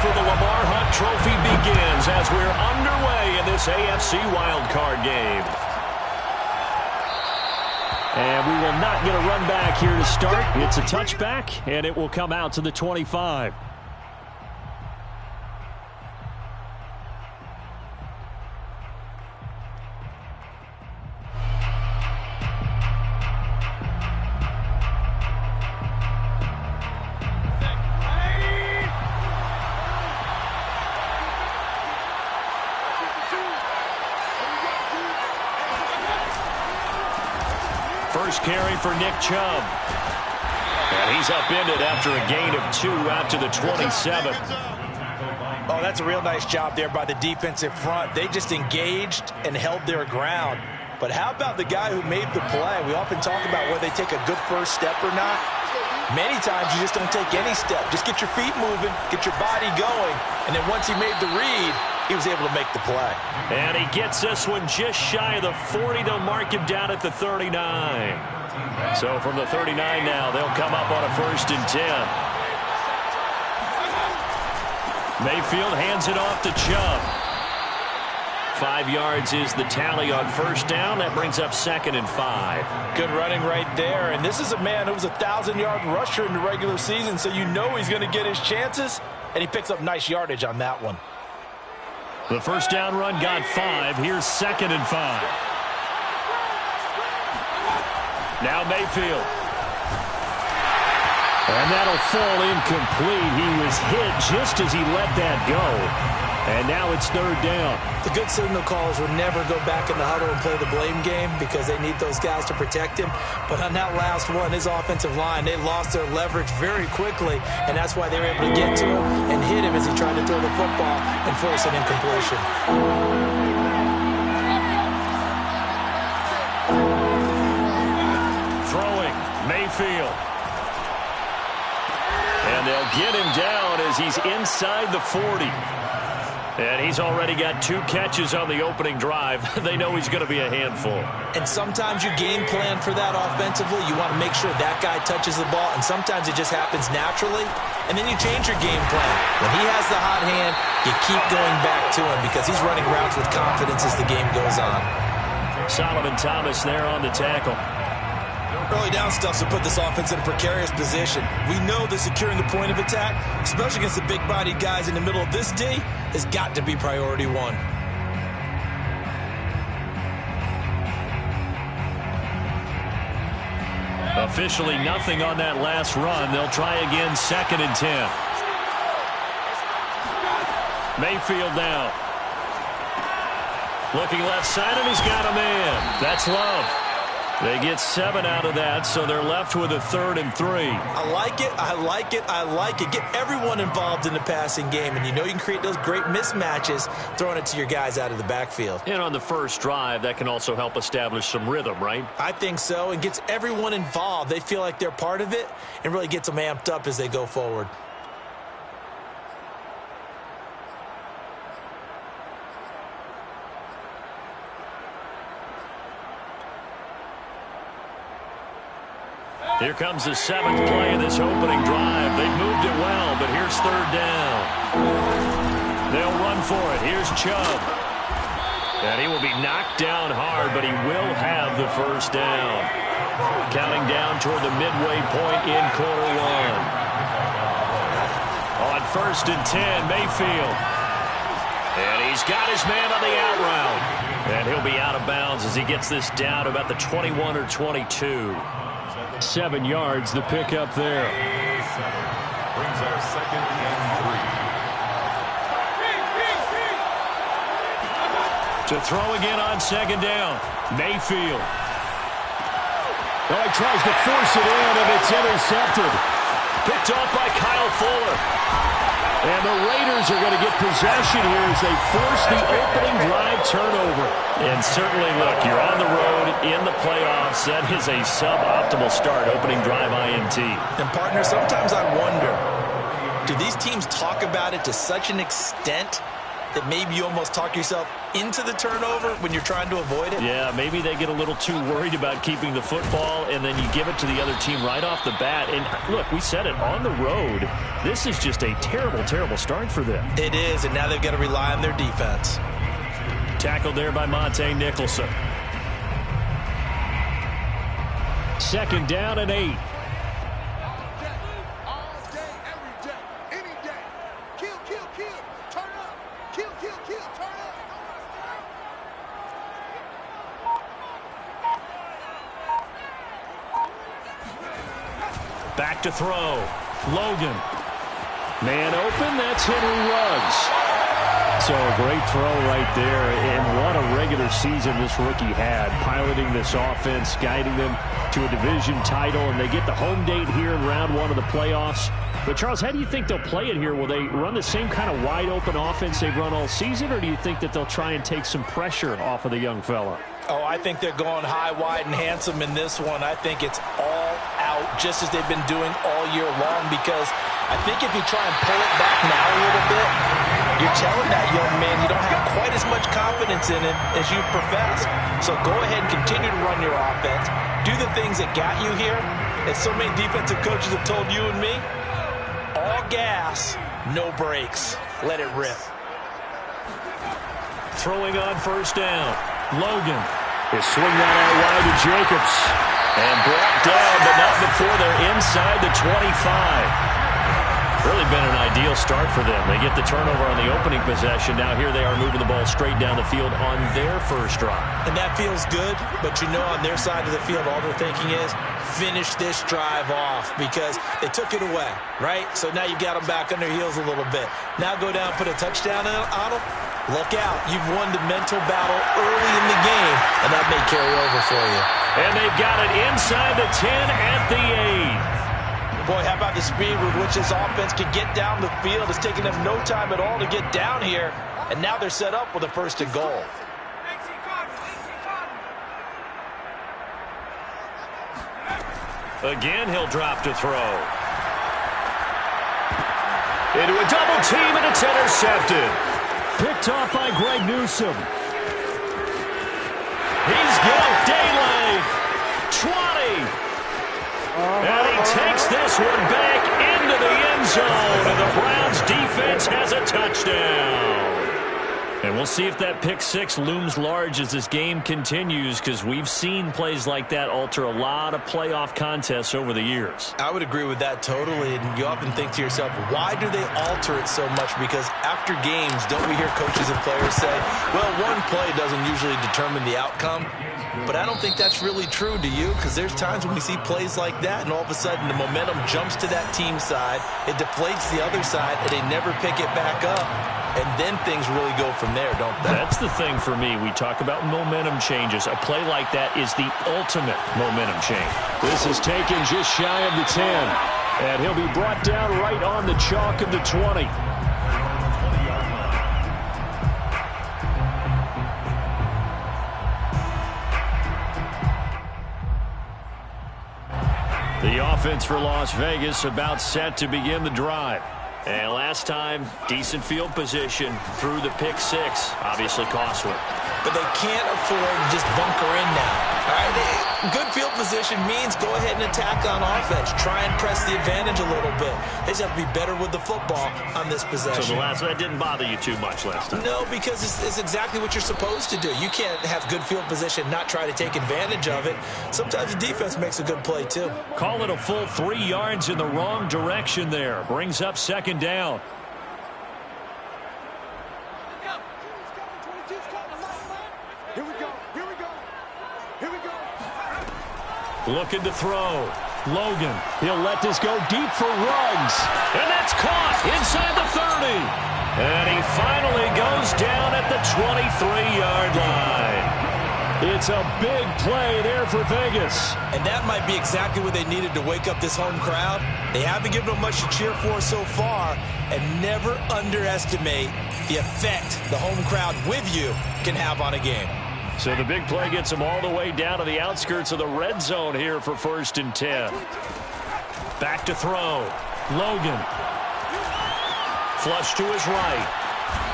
for the Lamar Hunt Trophy begins as we're underway in this AFC wildcard game. And we will not get a run back here to start. It's a touchback, and it will come out to the 25. First carry for Nick Chubb. And he's upended after a gain of 2 out to the 27. Oh, that's a real nice job there by the defensive front. They just engaged and held their ground. But how about the guy who made the play? We often talk about whether they take a good first step or not. Many times you just don't take any step. Just get your feet moving, get your body going, and then once he made the read, he was able to make the play. And he gets this one just shy of the 40. They'll mark him down at the 39. So from the 39 now, they'll come up on a 1st and 10. Mayfield hands it off to Chubb. 5 yards is the tally on 1st down. That brings up 2nd and 5. Good running right there. And this is a man who was a 1,000-yard rusher in the regular season, so you know he's going to get his chances. And he picks up nice yardage on that one. The 1st down run got 5. Here's 2nd and 5. Now Mayfield. And that'll fall incomplete. He was hit just as he let that go. And now it's 3rd down. The good signal callers would never go back in the huddle and play the blame game because they need those guys to protect him. But on that last one, his offensive line, they lost their leverage very quickly, and that's why they were able to get to him and hit him as he tried to throw the football and force an incompletion. Throwing, Mayfield. And they'll get him down as he's inside the 40. And he's already got 2 catches on the opening drive. They know he's going to be a handful. And sometimes you game plan for that offensively. You want to make sure that guy touches the ball, and sometimes it just happens naturally. And then you change your game plan. When he has the hot hand, you keep going back to him because he's running routes with confidence as the game goes on. Solomon Thomas there on the tackle. Early down stuff to put this offense in a precarious position. We know that securing the point of attack, especially against the big-bodied guys in the middle of this D, has got to be priority 1. Officially nothing on that last run. They'll try again 2nd and 10. Mayfield now. Looking left side, and he's got a man. That's Love. They get 7 out of that, so they're left with a 3rd and 3. I like it, I like it, I like it. Get everyone involved in the passing game, and you know you can create those great mismatches throwing it to your guys out of the backfield. And on the first drive, that can also help establish some rhythm, right? I think so, and gets everyone involved. They feel like they're part of it and really gets them amped up as they go forward. Here comes the 7th play of this opening drive. They've moved it well, but here's 3rd down. They'll run for it. Here's Chubb. And he will be knocked down hard, but he will have the 1st down. Counting down toward the midway point in quarter 1. On 1st and 10, Mayfield. And he's got his man on the out route. And he'll be out of bounds as he gets this down about the 21 or 22. 7 yards, the pickup there. Brings our 2nd and 3. To throw again on 2nd down. Mayfield. Oh, he tries to force it in, and it's intercepted. Picked off by Kyle Fuller. And the Raiders are going to get possession here as they force the opening drive turnover. And certainly, look, you're on the road in the playoffs. That is a suboptimal start, opening drive INT. And, partner, sometimes I wonder, do these teams talk about it to such an extent that maybe you almost talk yourself into the turnover when you're trying to avoid it? Yeah, maybe they get a little too worried about keeping the football, and then you give it to the other team right off the bat. And, look, we said it, on the road, This is just a terrible, terrible start for them. It is, and now they've got to rely on their defense. Tackled there by Monte Nicholson. 2nd down and 8. Back to throw. Logan. Man open. That's Henry Ruggs. So a great throw right there. And what a regular season this rookie had. Piloting this offense, guiding them to a division title. And they get the home date here in round 1 of the playoffs. But, Charles, how do you think they'll play it here? Will they run the same kind of wide-open offense they've run all season, or do you think that they'll try and take some pressure off of the young fella? Oh, I think they're going high, wide, and handsome in this one. I think it's all out, just as they've been doing all year long, because I think if you try and pull it back now a little bit, you're telling that young man you don't have quite as much confidence in it as you've professed. So go ahead and continue to run your offense. Do the things that got you here. As so many defensive coaches have told you and me, all gas, no brakes. Let it rip. Throwing on 1st down. Logan is swinging that out wide to Jacobs. And brought down, but not before they're inside the 25. Really been an ideal start for them. They get the turnover on the opening possession. Now here they are moving the ball straight down the field on their first drive. And that feels good, but you know on their side of the field all they're thinking is finish this drive off because they took it away, right? So now you got them back on their heels a little bit. Now go down and put a touchdown on them. Look out. You've won the mental battle early in the game, and that may carry over for you. And they've got it inside the 10 at the 8. Boy, how about the speed with which this offense can get down the field? It's taking them no time at all to get down here, and now they're set up with a 1st and goal. Again, he'll drop to throw. Into a double team, and it's intercepted. Picked off by Greg Newsome. He's got daylight. 20. And he takes this one back into the end zone. And the Browns defense has a touchdown. And we'll see if that pick 6 looms large as this game continues, because we've seen plays like that alter a lot of playoff contests over the years. I would agree with that totally. And you often think to yourself, why do they alter it so much? Because after games, don't we hear coaches and players say, well, one play doesn't usually determine the outcome. But I don't think that's really true, do you? Because there's times when we see plays like that, and all of a sudden the momentum jumps to that team side, it deflates the other side, and they never pick it back up. And then things really go from there, don't they? That's the thing for me. We talk about momentum changes. A play like that is the ultimate momentum change. This is taken just shy of the 10. And he'll be brought down right on the chalk of the 20. The offense for Las Vegas about set to begin the drive. And last time, decent field position through the pick 6. Obviously costly. But they can't afford to just bunker in now. All right, good field position means go ahead and attack on offense. Try and press the advantage a little bit. They just have to be better with the football on this possession. So that didn't bother you too much last time? No, because it's exactly what you're supposed to do. You can't have good field position, not try to take advantage of it. Sometimes the defense makes a good play too. Call it a full 3 yards in the wrong direction there. Brings up 2nd down. Looking to throw. Logan. He'll let this go deep for Ruggs. And that's caught inside the 30. And he finally goes down at the 23-yard line. It's a big play there for Vegas. And that might be exactly what they needed to wake up this home crowd. They haven't given them much to cheer for so far. And never underestimate the effect the home crowd with you can have on a game. So the big play gets him all the way down to the outskirts of the red zone here for 1st and 10. Back to throw. Logan. Flush to his right.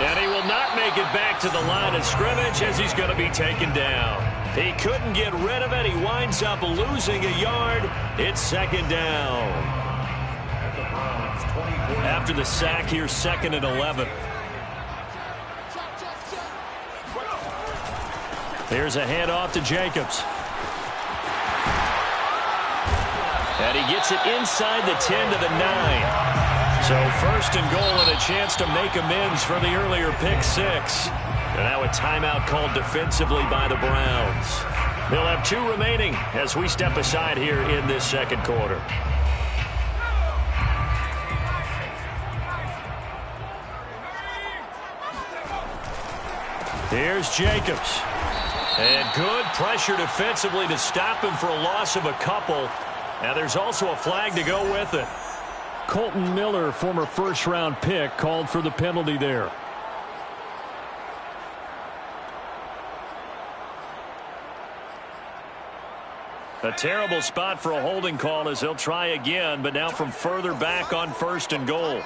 And he will not make it back to the line of scrimmage as he's going to be taken down. He couldn't get rid of it. He winds up losing a yard. It's 2nd down. after the sack here, 2nd and 11. Here's a handoff to Jacobs. And he gets it inside the 10 to the 9. So 1st and goal and a chance to make amends for the earlier pick 6. And now a timeout called defensively by the Browns. They'll have 2 remaining as we step aside here in this 2nd quarter. Here's Jacobs. And good pressure defensively to stop him for a loss of a couple. And there's also a flag to go with it. Colton Miller, former first-round pick, called for the penalty there. A terrible spot for a holding call as they'll try again, but now from further back on 1st and goal.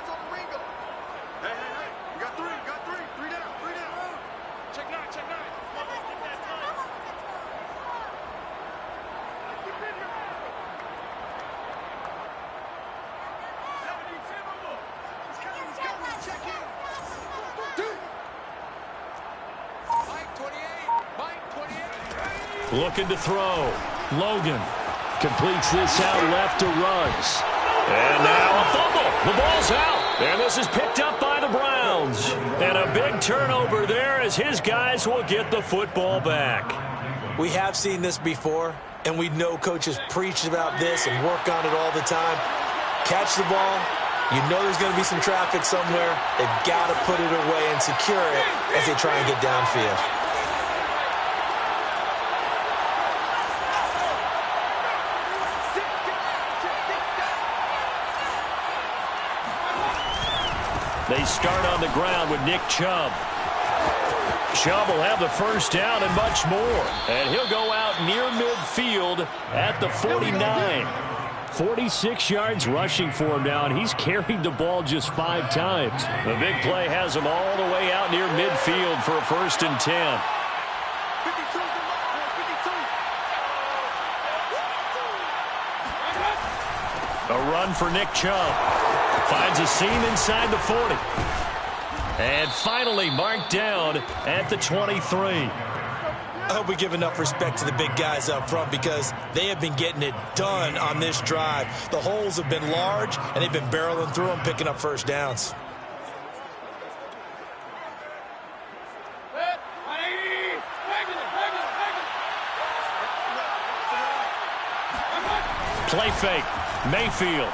Looking to throw. Logan completes this out left to Ruggs. And now a fumble. The ball's out. And this is picked up by the Browns. And a big turnover there as his guys will get the football back. We have seen this before, and we know coaches preach about this and work on it all the time. Catch the ball. You know there's going to be some traffic somewhere. They've got to put it away and secure it as they try and get downfield. They start on the ground with Nick Chubb. Chubb will have the first down and much more. And he'll go out near midfield at the 49. 46 yards rushing for him now, and he's carried the ball just 5 times. The big play has him all the way out near midfield for a 1st and 10. A run for Nick Chubb. Finds a seam inside the 40. And finally marked down at the 23. I hope we give enough respect to the big guys up front because they have been getting it done on this drive. The holes have been large, and they've been barreling through them, picking up first downs. Play fake. Mayfield.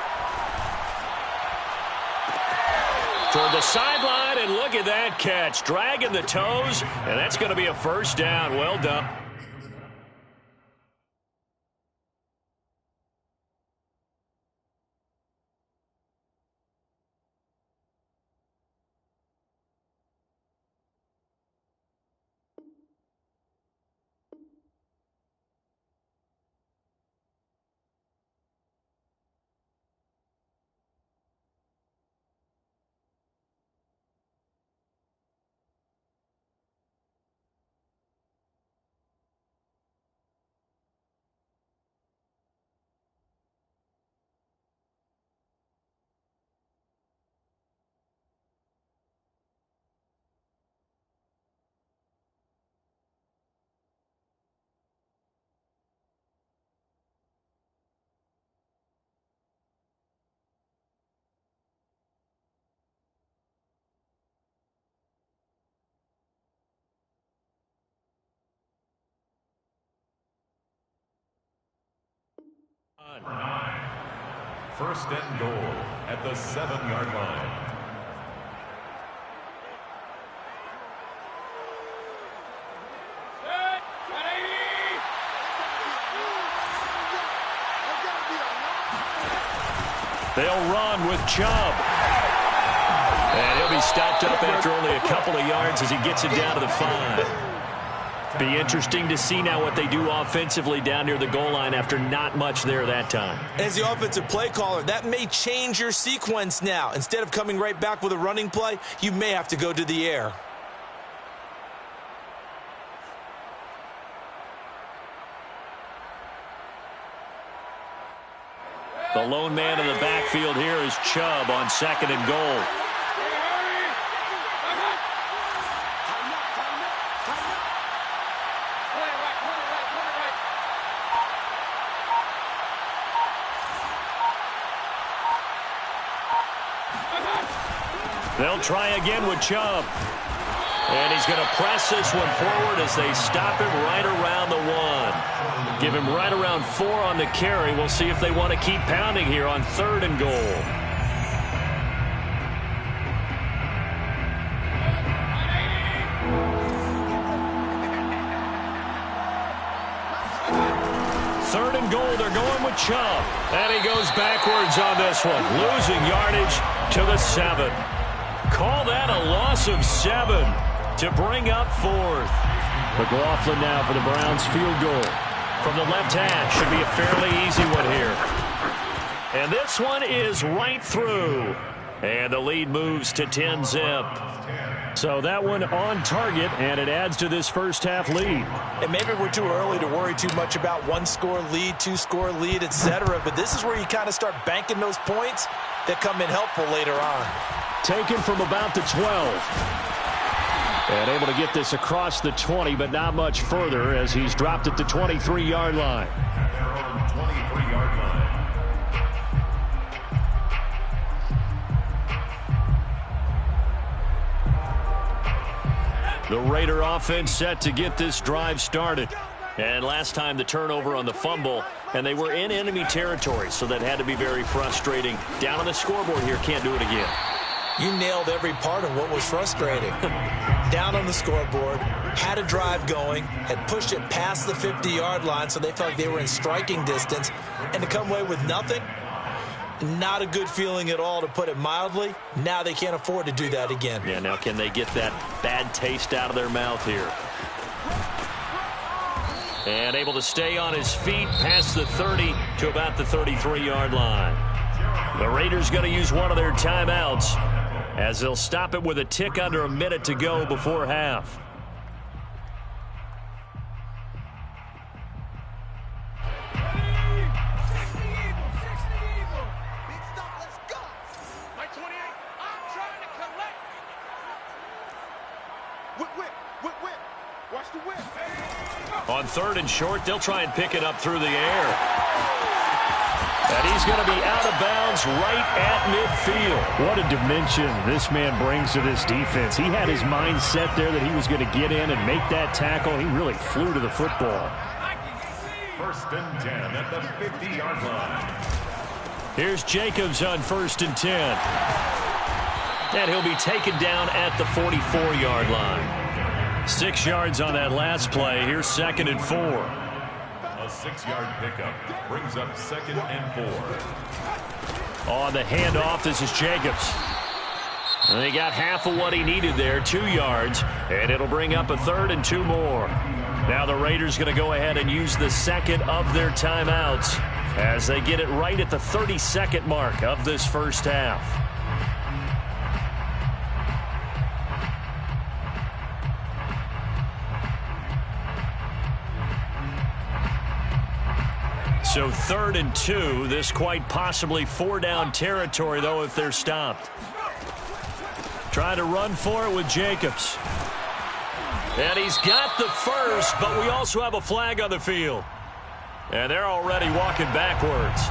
Toward the sideline, and look at that catch. Dragging the toes, and that's going to be a first down. Well done. First and goal at the 7-yard line. They'll run with Chubb. And he'll be stopped up after only a couple of yards as he gets it down to the 5. Be interesting to see now what they do offensively down near the goal line after not much there that time. As the offensive play caller, that may change your sequence now. Instead of coming right back with a running play, you may have to go to the air. The lone man in the backfield here is Chubb on 2nd and goal. They'll try again with Chubb. And he's going to press this one forward as they stop him right around the 1. Give him right around 4 on the carry. We'll see if they want to keep pounding here on 3rd and goal. Third and goal, they're going with Chubb. And he goes backwards on this one, losing yardage to the 7. Call that a loss of 7 to bring up 4th. McLaughlin now for the Browns field goal. From the left hash, should be a fairly easy one here. And this one is right through. And the lead moves to 10-zip. So that one on target, and it adds to this first half lead. And maybe we're too early to worry too much about 1-score lead, 2-score lead, etc. But this is where you kind of start banking those points that come in helpful later on. Taken from about the 12. And able to get this across the 20, but not much further as he's dropped at the 23-yard line. At their own 23-yard line. The Raider offense set to get this drive started. And last time the turnover on the fumble, and they were in enemy territory, so that had to be very frustrating. Down on the scoreboard here, can't do it again. You nailed every part of what was frustrating. Down on the scoreboard, had a drive going, had pushed it past the 50-yard line so they felt like they were in striking distance, and to come away with nothing, not a good feeling at all, to put it mildly. Now they can't afford to do that again. Yeah, now can they get that bad taste out of their mouth here? And able to stay on his feet past the 30 to about the 33-yard line. The Raiders going to use one of their timeouts, as they'll stop it with a tick under a minute to go before half. On 3rd and short, they'll try and pick it up through the air. And he's going to be out of bounds right at midfield. What a dimension this man brings to this defense. He had his mind set there that he was going to get in and make that tackle. He really flew to the football. 1st and 10 at the 50-yard line. Here's Jacobs on 1st and 10. And he'll be taken down at the 44-yard line. 6 yards on that last play. Here's 2nd and 4. A 6-yard pickup brings up 2nd and 4. On the handoff, this is Jacobs. And he got half of what he needed there, 2 yards, and it'll bring up a 3rd and 2 more. Now the Raiders going to go ahead and use the second of their timeouts as they get it right at the 32nd mark of this first half. So 3rd and 2, this quite possibly 4-down territory, though, if they're stopped. Trying to run for it with Jacobs. And he's got the first, but we also have a flag on the field. And they're already walking backwards.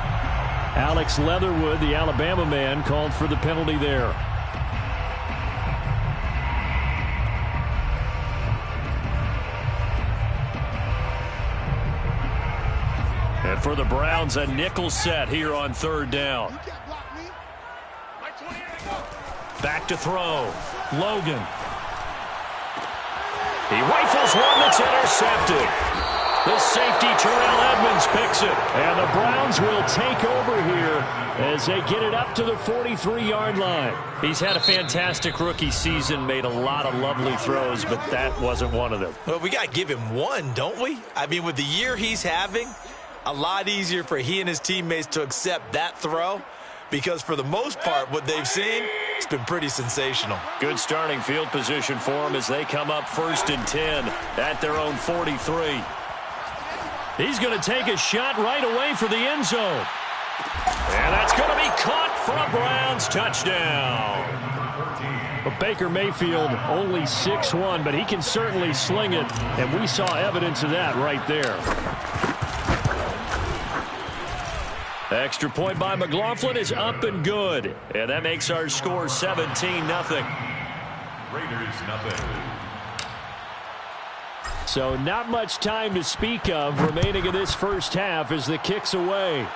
Alex Leatherwood, the Alabama man, called for the penalty there. And for the Browns, a nickel set here on 3rd down. Back to throw. Logan. He rifles one that's intercepted. The safety, Terrell Edmonds, picks it. And the Browns will take over here as they get it up to the 43-yard line. He's had a fantastic rookie season, made a lot of lovely throws, but that wasn't one of them. Well, we got to give him one, don't we? I mean, with the year he's having, a lot easier for he and his teammates to accept that throw, because for the most part, what they've seen, it's been pretty sensational. Good starting field position for them as they come up 1st and 10 at their own 43. He's going to take a shot right away for the end zone. be caught for a Browns touchdown. But Baker Mayfield only 6'1", but he can certainly sling it, and we saw evidence of that right there. Extra point by McLaughlin is up and good, and that makes our score 17-0. Raiders nothing. So not much time to speak of remaining in this first half as the kick's away.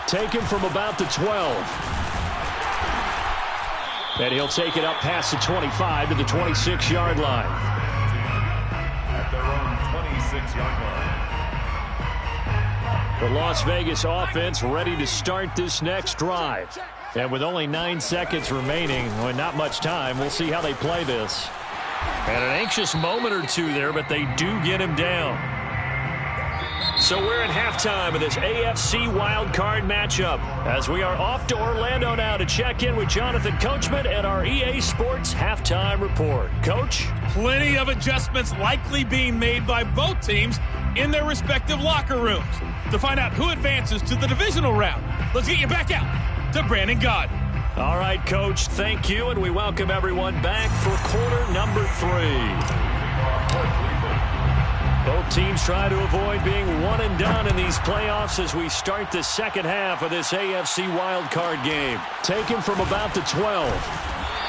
Taken from about the 12. And he'll take it up past the 25 to the 26-yard line. At their own 26-yard line. The Las Vegas offense ready to start this next drive. And with only 9 seconds remaining, well, not much time, we'll see how they play this. And an anxious moment or two there, but they do get him down. So we're at halftime of this AFC wildcard matchup as we are off to Orlando now to check in with Jonathan Coachman and our EA Sports halftime report. Coach? Plenty of adjustments likely being made by both teams in their respective locker rooms. To find out who advances to the divisional round, let's get you back out to Brandon Gaudin. All right, Coach, thank you, and we welcome everyone back for quarter number 3. Both teams try to avoid being one and done in these playoffs as we start the second half of this AFC wildcard game. Taken from about the 12.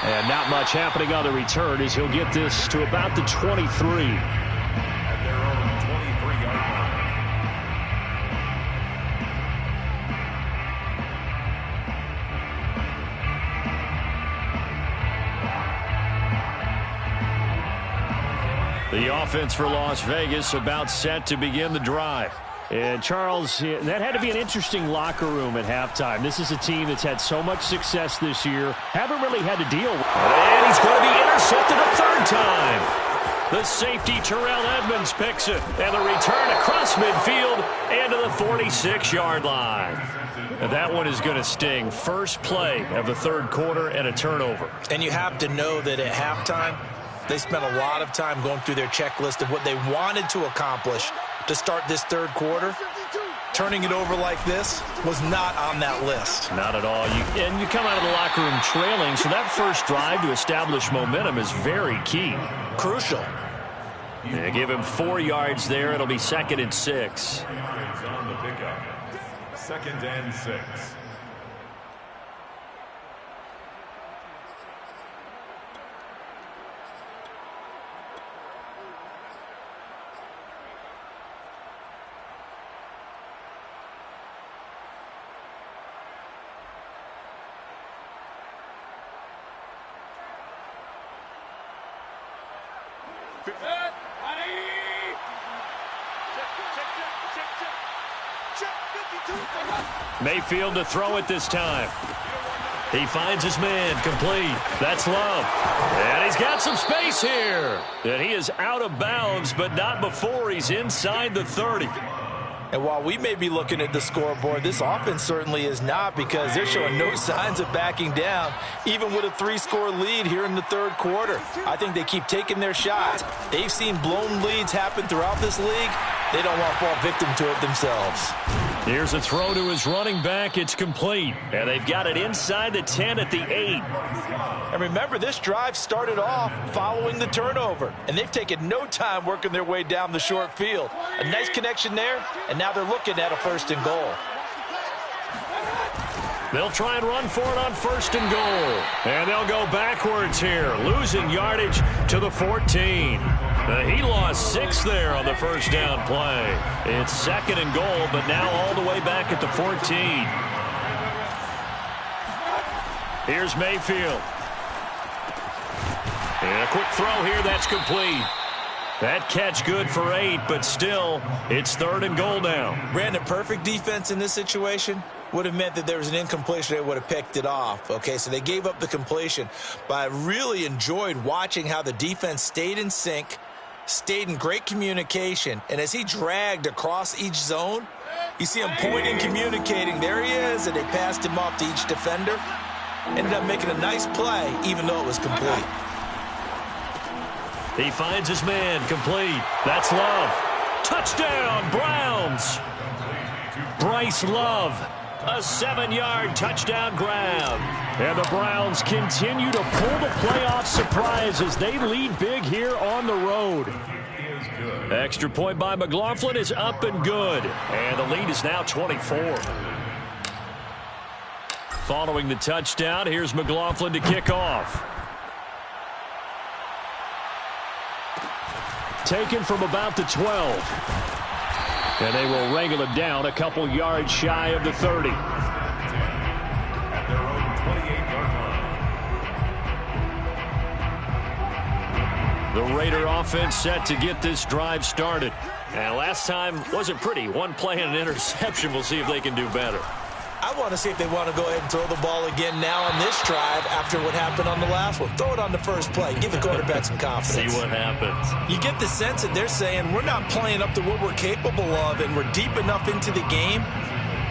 And not much happening on the return as he'll get this to about the 23. At their own 23-yard line. The offense for Las Vegas about set to begin the drive. And Charles, that had to be an interesting locker room at halftime. This is a team that's had so much success this year. Haven't really had to deal with it. And he's going to be intercepted a third time. The safety, Terrell Edmonds, picks it. And the return across midfield and to the 46-yard line. And that one is going to sting. First play of the third quarter and a turnover. And you have to know that at halftime, they spent a lot of time going through their checklist of what they wanted to accomplish to start this third quarter. Turning it over like this was not on that list. Not at all. And you come out of the locker room trailing, so that first drive to establish momentum is very key. Crucial. Yeah, give him 4 yards there. It'll be 2nd and 6. On the pickup. 2nd and 6. Mayfield to throw it this time. He finds his man, complete. That's Love. And he's got some space here. And he is out of bounds, but not before he's inside the 30. And while we may be looking at the scoreboard, this offense certainly is not, because they're showing no signs of backing down, even with a 3-score lead here in the third quarter. I think they keep taking their shots. They've seen blown leads happen throughout this league. They don't want to fall victim to it themselves. Here's a throw to his running back. It's complete. And they've got it inside the 10 at the 8. And remember, this drive started off following the turnover, and they've taken no time working their way down the short field. A nice connection there, and now they're looking at a 1st and goal. They'll try and run for it on 1st and goal. And they'll go backwards here, losing yardage to the 14. He lost 6 there on the first down play. It's 2nd and goal, but now all the way back at the 14. Here's Mayfield. And a quick throw here, that's complete. That catch good for 8, but still, it's 3rd and goal now. Brandon, perfect defense in this situation would have meant that there was an incompletion. They would have picked it off. Okay, so they gave up the completion. But I really enjoyed watching how the defense stayed in sync, stayed in great communication, and as he dragged across each zone, you see him pointing, communicating. There he is, and they passed him off to each defender. Ended up making a nice play, even though it was complete. He finds his man, complete. That's Love. Touchdown, Browns. Bryce Love A 7-yard touchdown grab. And the Browns continue to pull the playoff surprise as they lead big here on the road. Extra point by McLaughlin is up and good. And the lead is now 24. Following the touchdown, here's McLaughlin to kick off. Taken from about the 12. And they will wrangle it down a couple yards shy of the 30. At their own 28-yard line. The Raider offense set to get this drive started. And last time wasn't pretty. One play and an interception. We'll see if they can do better. I want to see if they want to go ahead and throw the ball again now on this drive after what happened on the last one. Throw it on the first play. Give the quarterback some confidence. See what happens. You get the sense that they're saying we're not playing up to what we're capable of, and we're deep enough into the game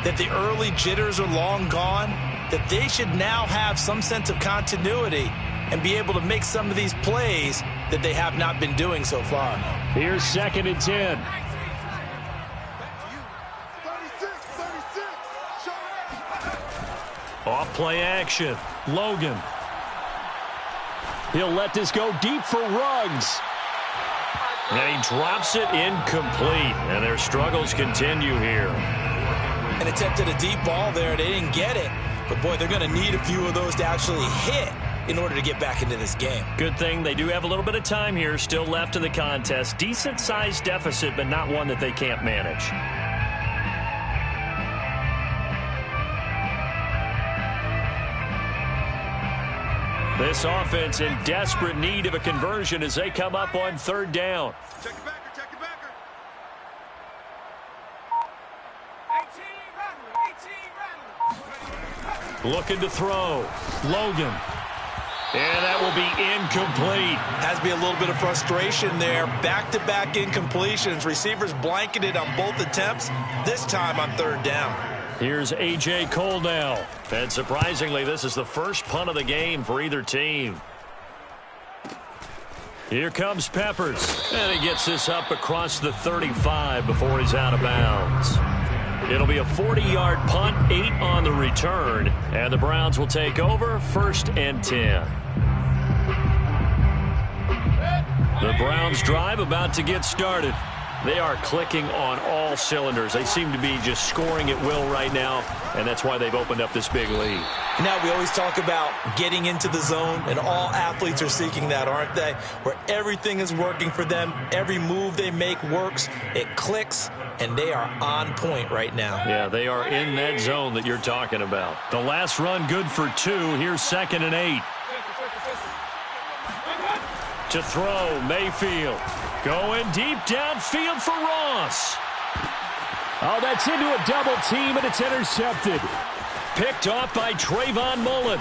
that the early jitters are long gone, that they should now have some sense of continuity and be able to make some of these plays that they have not been doing so far. Here's 2nd and 10. Off play action. Logan. He'll let this go deep for Ruggs. And he drops it incomplete. And their struggles continue here. An attempt at a deep ball there. They didn't get it. But, boy, they're going to need a few of those to actually hit in order to get back into this game. Good thing they do have a little bit of time here still left in the contest. Decent-sized deficit, but not one that they can't manage. This offense in desperate need of a conversion as they come up on 3rd down. Check your backer, check your backer. 18 Looking to throw. Logan. And that will be incomplete. Has to be a little bit of frustration there. Back-to-back incompletions. Receivers blanketed on both attempts, this time on 3rd down. Here's A.J. Cole now. And surprisingly, this is the first punt of the game for either team. Here comes Peppers. And he gets this up across the 35 before he's out of bounds. It'll be a 40-yard punt, 8 on the return. And the Browns will take over 1st and 10. The Browns drive about to get started. They are clicking on all cylinders. They seem to be just scoring at will right now, and that's why they've opened up this big lead. Now, we always talk about getting into the zone, and all athletes are seeking that, aren't they? Where everything is working for them. Every move they make works. It clicks, and they are on point right now. Yeah, they are in that zone that you're talking about. The last run good for 2. Here's 2nd and 8. To throw, Mayfield. Going deep downfield for Ross. Oh, that's into a double team, and it's intercepted. Picked off by Trayvon Mullen.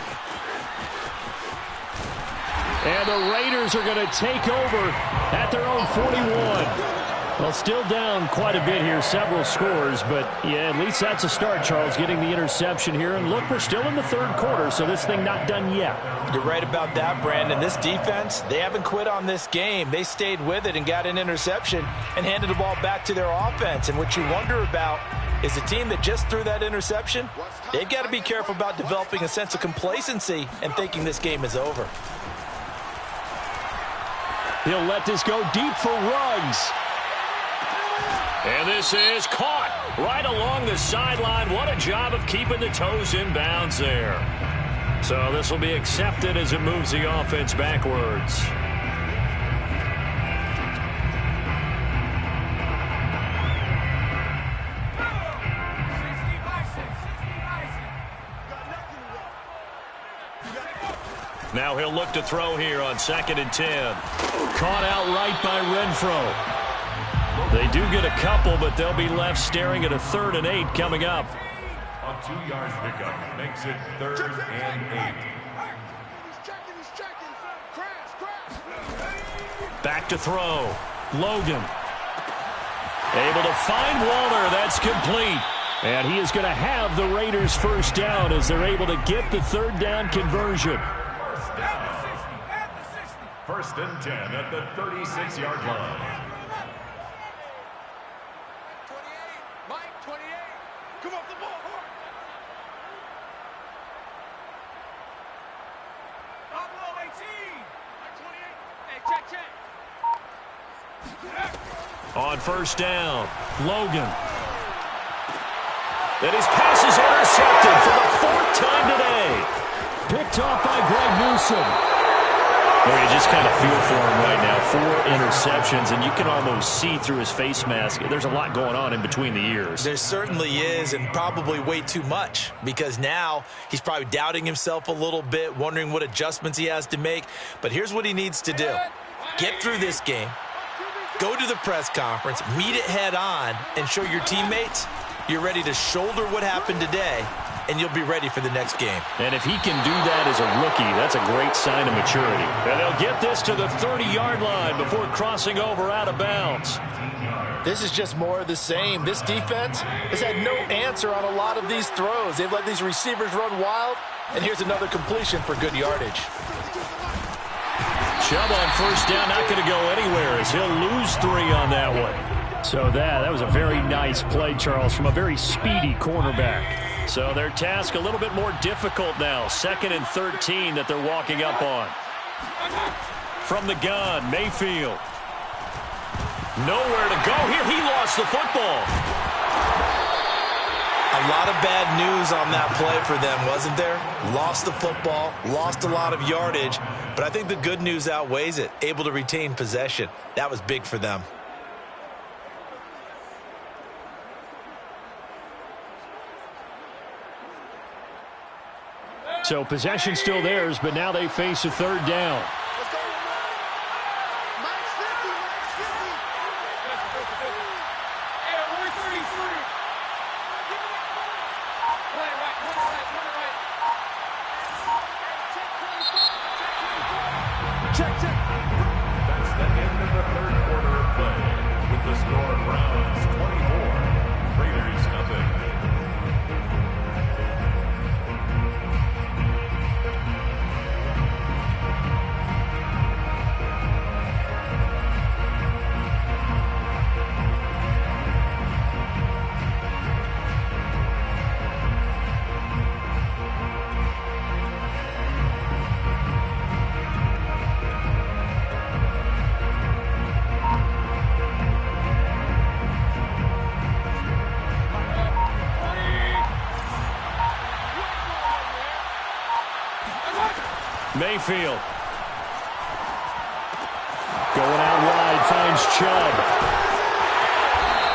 And the Raiders are going to take over at their own 41. Well, still down quite a bit here, several scores, but yeah, at least that's a start, Charles, getting the interception here. And look, we're still in the 3rd quarter, so this thing not done yet. You're right about that, Brandon. This defense, they haven't quit on this game. They stayed with it and got an interception and handed the ball back to their offense. And what you wonder about is the team that just threw that interception, they've got to be careful about developing a sense of complacency and thinking this game is over. He'll let this go deep for Ruggs. And this is caught right along the sideline. What a job of keeping the toes in bounds there. So this will be accepted as it moves the offense backwards. Now he'll look to throw here on 2nd and 10. Caught outright by Renfro. They do get a couple, but they'll be left staring at a 3rd and 8 coming up. A 2-yard pickup makes it 3rd and 8. Back to throw. Logan. Able to find Waller. That's complete. And he is going to have the Raiders' 1st down as they're able to get the 3rd down conversion. 1st and 10 at the 36-yard line. On first down, Logan. And his pass is intercepted for the 4th time today. Picked off by Greg Newsome. Well, you just kind of feel for him right now. 4 interceptions, and you can almost see through his face mask. There's a lot going on in between the ears. There certainly is, and probably way too much, because now he's probably doubting himself a little bit, wondering what adjustments he has to make. But here's what he needs to do. Get through this game, go to the press conference, meet it head on, and show your teammates you're ready to shoulder what happened today, and you'll be ready for the next game. And if he can do that as a rookie, that's a great sign of maturity. And they'll get this to the 30-yard line before crossing over out of bounds. This is just more of the same. This defense has had no answer on a lot of these throws. They've let these receivers run wild, and here's another completion for good yardage. Chubb on first down, not going to go anywhere as he'll lose 3 on that one. So that was a very nice play, Charles, from a very speedy cornerback. So their task a little bit more difficult now. 2nd and 13 that they're walking up on. From the gun, Mayfield. Nowhere to go here. He lost the football. A lot of bad news on that play for them, wasn't there? Lost the football, lost a lot of yardage, but I think the good news outweighs it. Able to retain possession. That was big for them. So possession still theirs, but now they face a 3rd down. That's the end of the 3rd quarter of play. With the score Browns 24, Raiders nothing. Mayfield. Going out wide, finds Chubb.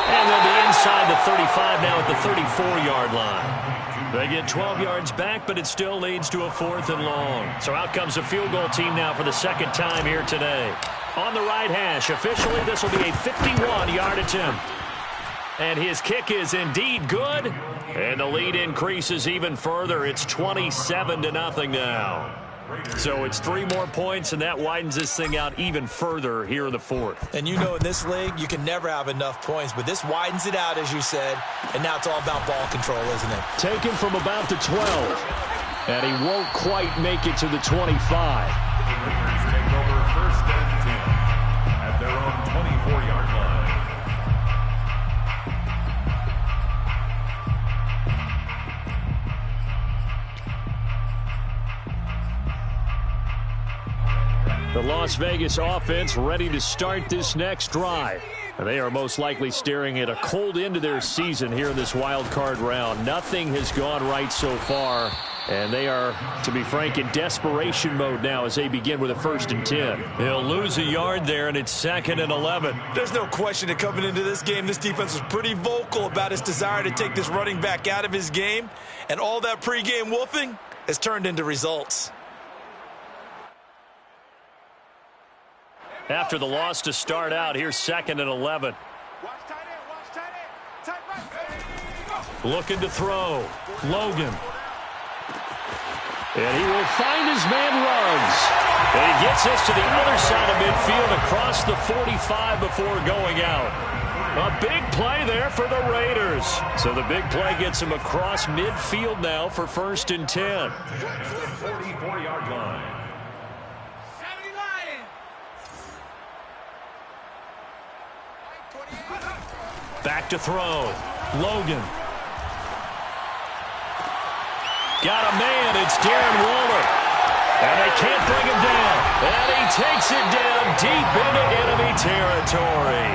And they'll be inside the 35 now at the 34-yard line. They get 12 yards back, but it still leads to a 4th and long. So out comes a field goal team now for the 2nd time here today. On the right hash, officially this will be a 51-yard attempt. And his kick is indeed good. And the lead increases even further. It's 27-0 now. So it's 3 more points, and that widens this thing out even further here in the 4th. And you know in this league, you can never have enough points, but this widens it out, as you said, and now it's all about ball control, isn't it? Taken from about the 12, and he won't quite make it to the 25. The Raiders take over 1st and 10 at their own 24-yard line. The Las Vegas offense ready to start this next drive. And they are most likely staring at a cold end to their season here in this wild card round. Nothing has gone right so far. And they are, to be frank, in desperation mode now as they begin with a 1st and 10. He'll lose a yard there, and it's 2nd and 11. There's no question that coming into this game, this defense was pretty vocal about its desire to take this running back out of his game. And all that pregame wolfing has turned into results. After the loss to start out, here's 2nd and 11. Looking to throw. Logan. And he will find his man Ruggs. And he gets us to the other side of midfield across the 45 before going out. A big play there for the Raiders. So the big play gets him across midfield now for 1st and 10. The 44-yard line. Back to throw. Logan. Got a man. It's Darren Waller. And they can't bring him down. And he takes it down deep into enemy territory.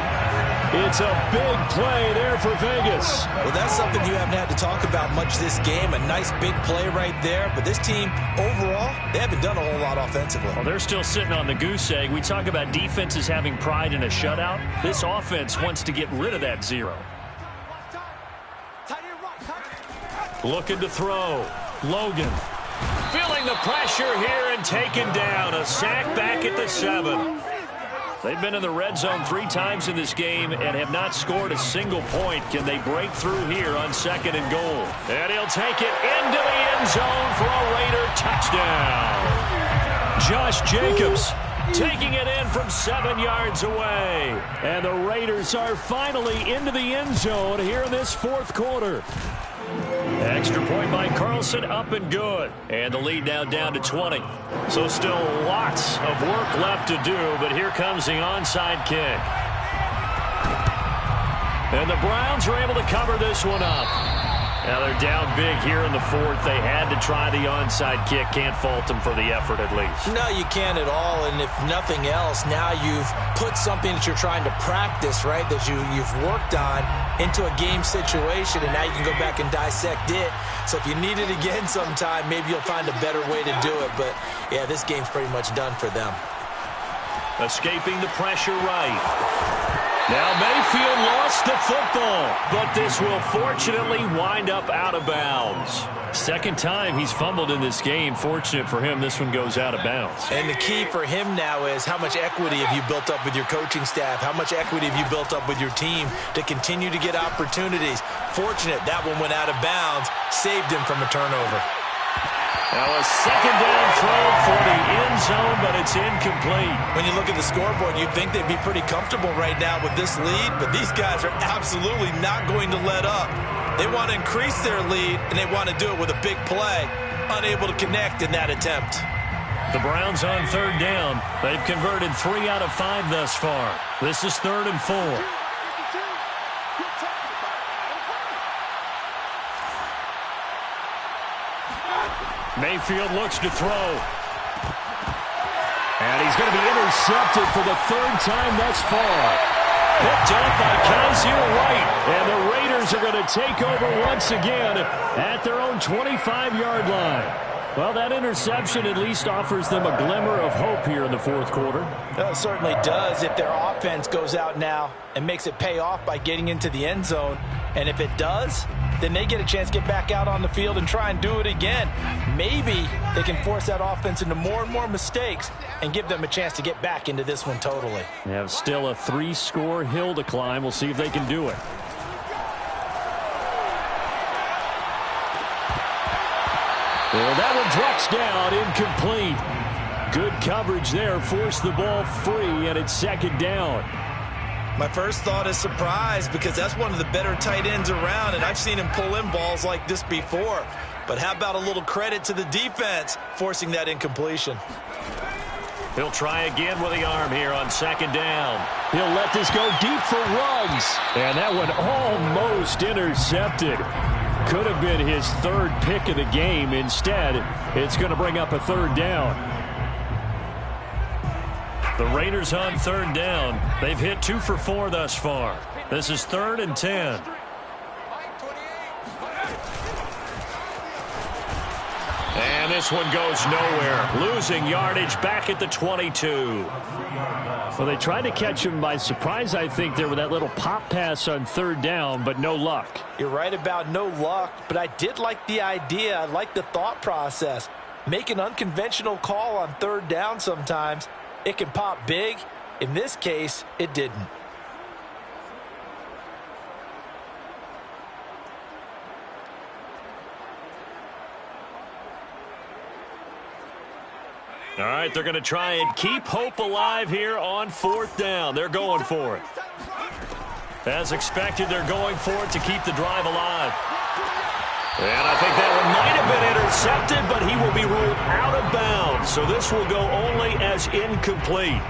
It's a big play there for Vegas. Well, that's something you haven't had to talk about much this game. A nice big play right there. But this team, overall, they haven't done a whole lot offensively. Well, they're still sitting on the goose egg. We talk about defenses having pride in a shutout. This offense wants to get rid of that zero. Looking to throw. Logan. Feeling the pressure here and taken down. A sack back at the 7. They've been in the red zone 3 times in this game and have not scored a single point. Can they break through here on 2nd and goal? And he'll take it into the end zone for a Raider touchdown. Josh Jacobs taking it in from 7 yards away. And the Raiders are finally into the end zone here in this 4th quarter. Extra point by Carlson, up and good. And the lead now down to 20. So still lots of work left to do, but here comes the onside kick. And the Browns are able to cover this one up. Now they're down big here in the 4th. They had to try the onside kick. Can't fault them for the effort at least. No, you can't at all. And if nothing else, now you've put something that you're trying to practice, right, that you've worked on into a game situation, and now you can go back and dissect it. So if you need it again sometime, maybe you'll find a better way to do it. But, yeah, this game's pretty much done for them. Escaping the pressure right. Now Mayfield lost the football, but this will fortunately wind up out of bounds. 2nd time he's fumbled in this game. Fortunate for him, this one goes out of bounds. And the key for him now is how much equity have you built up with your coaching staff? How much equity have you built up with your team to continue to get opportunities? Fortunate that one went out of bounds, saved him from a turnover. Now a 2nd down throw for the end zone, but it's incomplete. When you look at the scoreboard, you'd think they'd be pretty comfortable right now with this lead, but these guys are absolutely not going to let up. They want to increase their lead, and they want to do it with a big play. Unable to connect in that attempt. The Browns on 3rd down. They've converted 3 out of 5 thus far. This is 3rd and 4. Mayfield looks to throw. And he's going to be intercepted for the 3rd time thus far. Picked up by Kaiser White. And the Raiders are going to take over once again at their own 25-yard line. Well, that interception at least offers them a glimmer of hope here in the 4th quarter. Well, it certainly does if their offense goes out now and makes it pay off by getting into the end zone. And if it does, then they get a chance to get back out on the field and try and do it again. Maybe they can force that offense into more and more mistakes and give them a chance to get back into this one totally. They have still a 3-score hill to climb. We'll see if they can do it. Well, that one drops down, incomplete. Good coverage there, forced the ball free, and it's 2nd down. My first thought is surprise because that's one of the better tight ends around, and I've seen him pull in balls like this before. But how about a little credit to the defense forcing that incompletion? He'll try again with the arm here on 2nd down. He'll let this go deep for Ruggs. And that one almost intercepted. Could have been his 3rd pick of the game. Instead, it's going to bring up a 3rd down. The Raiders on 3rd down. They've hit 2 for 4 thus far. This is 3rd and 10. And this one goes nowhere. Losing yardage back at the 22. Well, they tried to catch him by surprise, I think, there with that little pop pass on 3rd down, but no luck. You're right about no luck, but I did like the idea. I like the thought process. Make an unconventional call on 3rd down sometimes. It can pop big. In this case, it didn't. All right, they're going to try and keep hope alive here on 4th down. They're going for it. As expected, they're going for it to keep the drive alive. And I think that one might have been intercepted, but he will be ruled out of bounds. So this will go only as incomplete.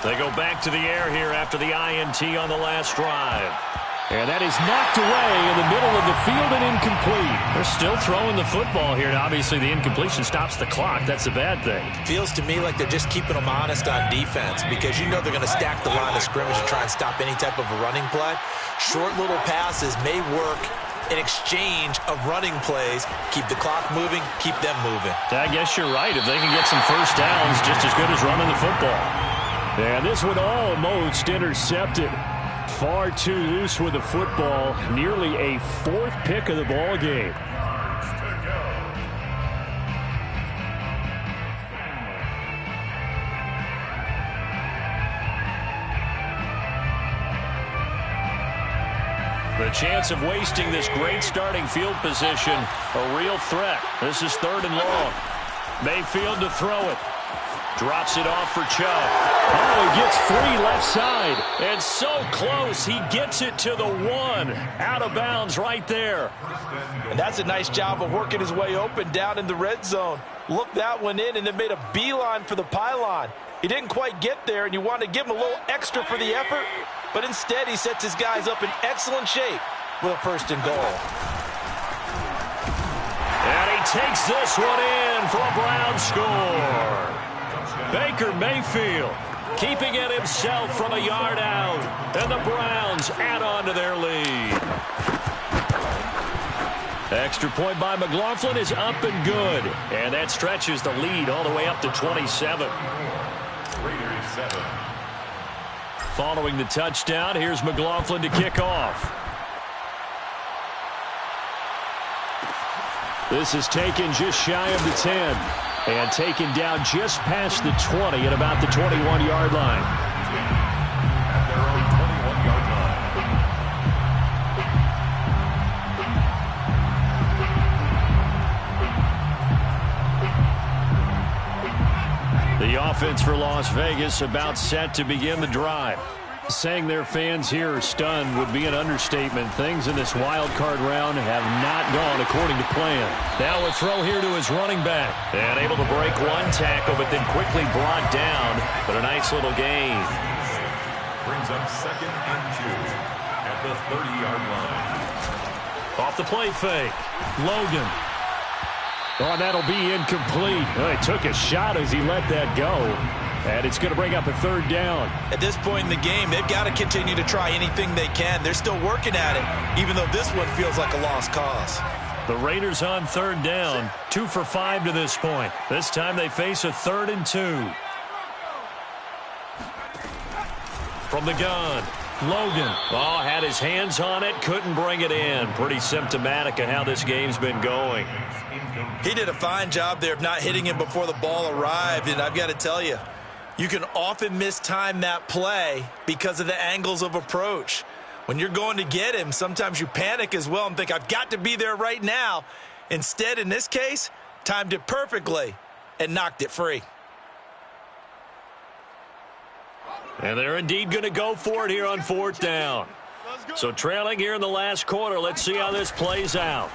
They go back to the air here after the INT on the last drive. And that is knocked away in the middle of the field and incomplete. They're still throwing the football here. And obviously, the incompletion stops the clock. That's a bad thing. Feels to me like they're just keeping them honest on defense because you know they're going to stack the line of scrimmage and try and stop any type of a running play. Short little passes may work in exchange of running plays. Keep the clock moving, keep them moving. I guess you're right. If they can get some first downs, just as good as running the football. And this one almost intercepted. Far too loose with the football. Nearly a fourth pick of the ball game. The chance of wasting this great starting field position, a real threat. This is 3rd and long. Mayfield to throw it. Drops it off for Chubb. Oh, he gets free left side. And so close, he gets it to the 1. Out of bounds right there. And that's a nice job of working his way open down in the red zone. Looked that one in and then made a beeline for the pylon. He didn't quite get there, and you want to give him a little extra for the effort, but instead he sets his guys up in excellent shape with a 1st and goal. And he takes this one in for a Brown score. Baker Mayfield keeping it himself from a yard out. And the Browns add on to their lead. Extra point by McLaughlin is up and good. And that stretches the lead all the way up to 27. Raiders 7. Following the touchdown, here's McLaughlin to kick off. This is taken just shy of the 10. And taken down just past the 20 at about the 21-yard line. At their own 21-yard line. The offense for Las Vegas about set to begin the drive. Saying their fans here are stunned would be an understatement. Things in this wild card round have not gone according to plan. Now a throw here to his running back. And able to break one tackle, but then quickly brought down. But a nice little gain. Brings up 2nd and 2 at the 30-yard line. Off the play fake. Logan. Oh, that'll be incomplete. Oh, he took a shot as he let that go. And it's going to bring up a 3rd down. At this point in the game, they've got to continue to try anything they can. They're still working at it, even though this one feels like a lost cause. The Raiders on 3rd down. 2 for 5 to this point. This time they face a 3rd and 2. From the gun, Logan. Oh, had his hands on it, couldn't bring it in. Pretty symptomatic of how this game's been going. He did a fine job there of not hitting him before the ball arrived, and I've got to tell you, you can often mistime that play because of the angles of approach. When you're going to get him, sometimes you panic as well and think, I've got to be there right now. Instead, in this case, timed it perfectly and knocked it free. And they're indeed going to go for it here on 4th down. So trailing here in the last quarter, let's see how this plays out.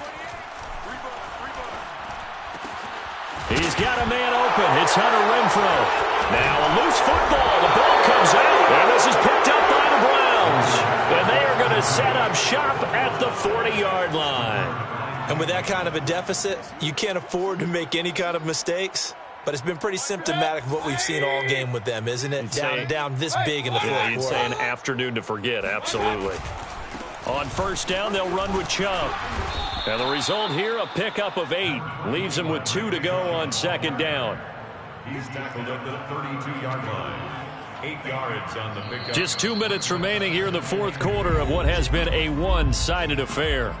He's got a man open. It's Hunter Renfrow. Now a loose football. The ball comes out. And this is picked up by the Browns. And they are going to set up shop at the 40-yard line. And with that kind of a deficit, you can't afford to make any kind of mistakes. But it's been pretty symptomatic of what we've seen all game with them, isn't it? Down this big in the fourth quarter. You'd say an afternoon to forget, absolutely. On 1st down, they'll run with Chubb. And the result here, a pickup of 8. Leaves him with 2 to go on 2nd down. He's tackled at the 32-yard line. 8 yards on the pickup. Just 2 minutes remaining here in the 4th quarter of what has been a one-sided affair.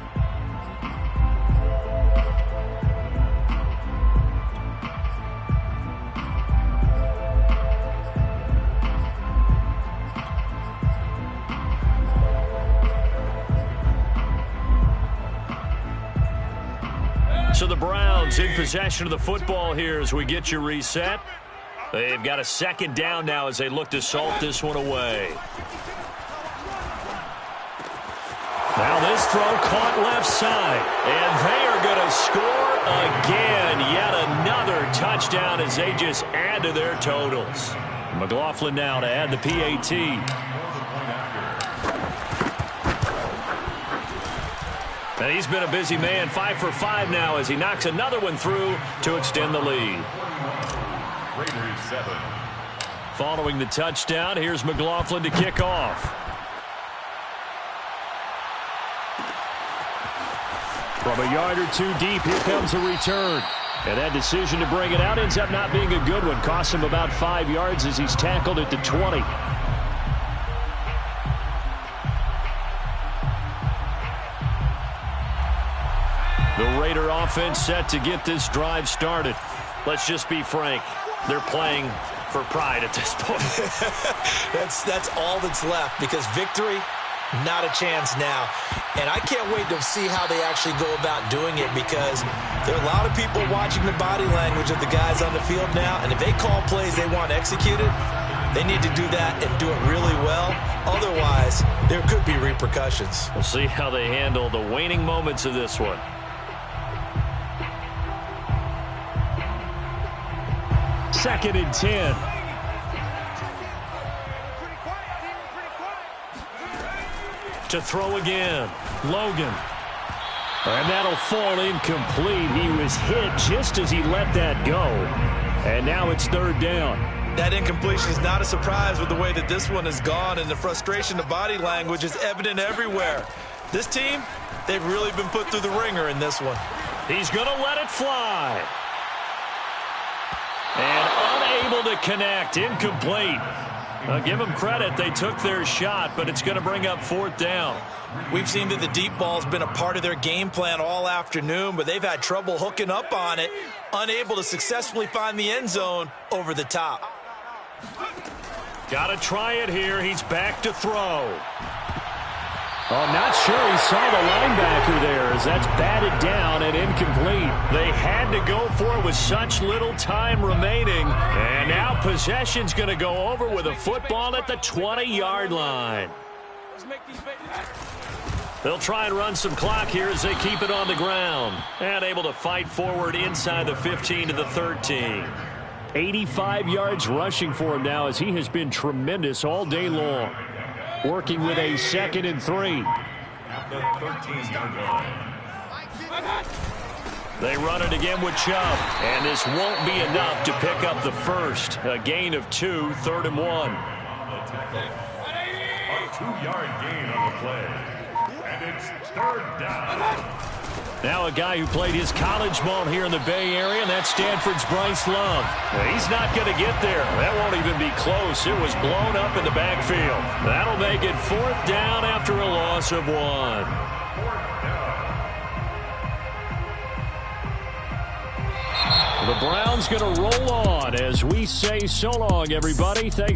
So the Browns in possession of the football here as we get you reset. They've got a 2nd down now as they look to salt this one away. Now this throw caught left side. And they are going to score again. Yet another touchdown as they just add to their totals. McLaughlin now to add the PAT. And he's been a busy man, 5 for 5 now as he knocks another one through to extend the lead. Raiders 7. Following the touchdown, here's McLaughlin to kick off. From a yard or two deep, here comes a return. And that decision to bring it out ends up not being a good one. Costs him about 5 yards as he's tackled at the 20. The Raider offense set to get this drive started. Let's just be frank. They're playing for pride at this point. That's all that's left, because victory, not a chance now. And I can't wait to see how they actually go about doing it, because there are a lot of people watching the body language of the guys on the field now, and if they call plays they want executed, they need to do that and do it really well. Otherwise, there could be repercussions. We'll see how they handle the waning moments of this one. Second and 10. To throw again, Logan. And that'll fall incomplete. He was hit just as he let that go. And now it's third down. That incompletion is not a surprise with the way that this one has gone, and the frustration of body language is evident everywhere. This team, they've really been put through the ringer in this one. He's going to let it fly. And unable to connect, incomplete. Give them credit, they took their shot, but it's going to bring up fourth down. We've seen that the deep ball's been a part of their game plan all afternoon, but they've had trouble hooking up on it, unable to successfully find the end zone over the top. Got to try it here. He's back to throw. Oh, not sure he saw the linebacker there as that's batted down and incomplete. They had to go for it with such little time remaining. And now possession's going to go over with a football at the 20-yard line. They'll try and run some clock here as they keep it on the ground. And able to fight forward inside the 15 to the 13. 85 yards rushing for him now as he has been tremendous all day long. Working with a 2nd and 3. At the 13-yard line. They run it again with Chubb. And this won't be enough to pick up the first. A gain of 2, 3rd and 1. A 2-yard gain on the play. And it's third down. Now a guy who played his college ball here in the Bay Area, and that's Stanford's Bryce Love. He's not going to get there. That won't even be close. It was blown up in the backfield. That'll make it fourth down after a loss of 1. The Browns going to roll on as we say so long, everybody. Thanks.